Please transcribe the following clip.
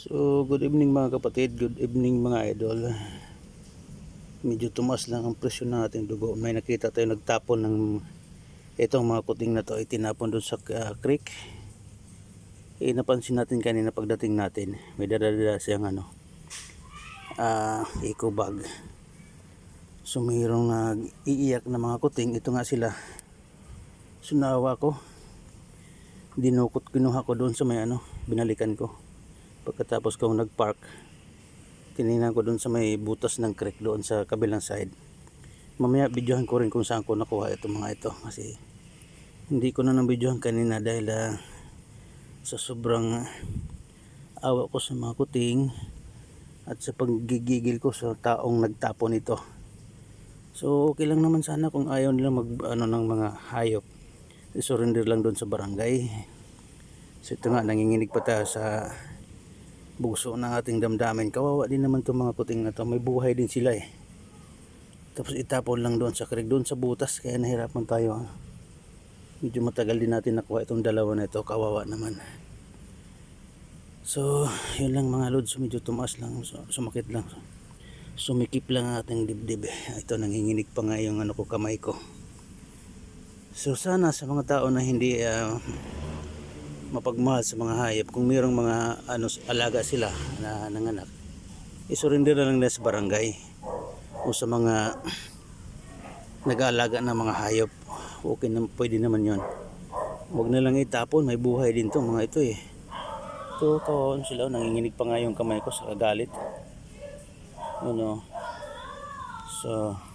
So, good evening mga kapatid, good evening mga idol. Medyo tumaas lang ang presyo ng ating dugo. May nakita tayo nagtapon ng itong mga kuting na to ay tinapon doon sa creek. Napansin natin kanina pagdating natin, may dadala siyang eco bag. So, mayroong nag-iiyak na mga kuting. Ito nga sila. Sunawa ko. Kinuha ko doon sa may binalikan ko. Pagkatapos kong nagpark, tinignan ko doon sa may butas ng creek doon sa kabilang side. Mamaya videohan ko rin kung saan ko nakuha itong mga ito, kasi hindi ko na videohan kanina dahil sa sobrang awa ko sa mga kuting at sa paggigigil ko sa taong nagtapon ito. So okay lang naman sana kung ayaw nila ng mga hayop, i-surrender lang doon sa barangay. So ito nga, nanginginig pa tayo sa bugso ng ating damdamin. Kawawa din naman itong mga kuting na to, may buhay din sila tapos itapon lang doon sa creek, doon sa butas, kaya nahirapan tayo. Medyo matagal din natin nakuha itong dalawa na ito, kawawa naman. So yun lang mga lods, medyo tumaas lang, sumakit lang, sumikip lang ang ating dibdib. Ito, nanginginig pa nga yung kamay ko. So sana sa mga tao na hindi mapagmahal sa mga hayop, kung mayroong mga alaga sila na nanganak, isurrender na lang nila sa barangay o sa mga nag-aalaga ng mga hayop. Okay na, pwede naman yon. Huwag na lang itapon, may buhay din to mga ito ito kawawan sila. Nanginginig pa nga yung kamay ko sa galit. So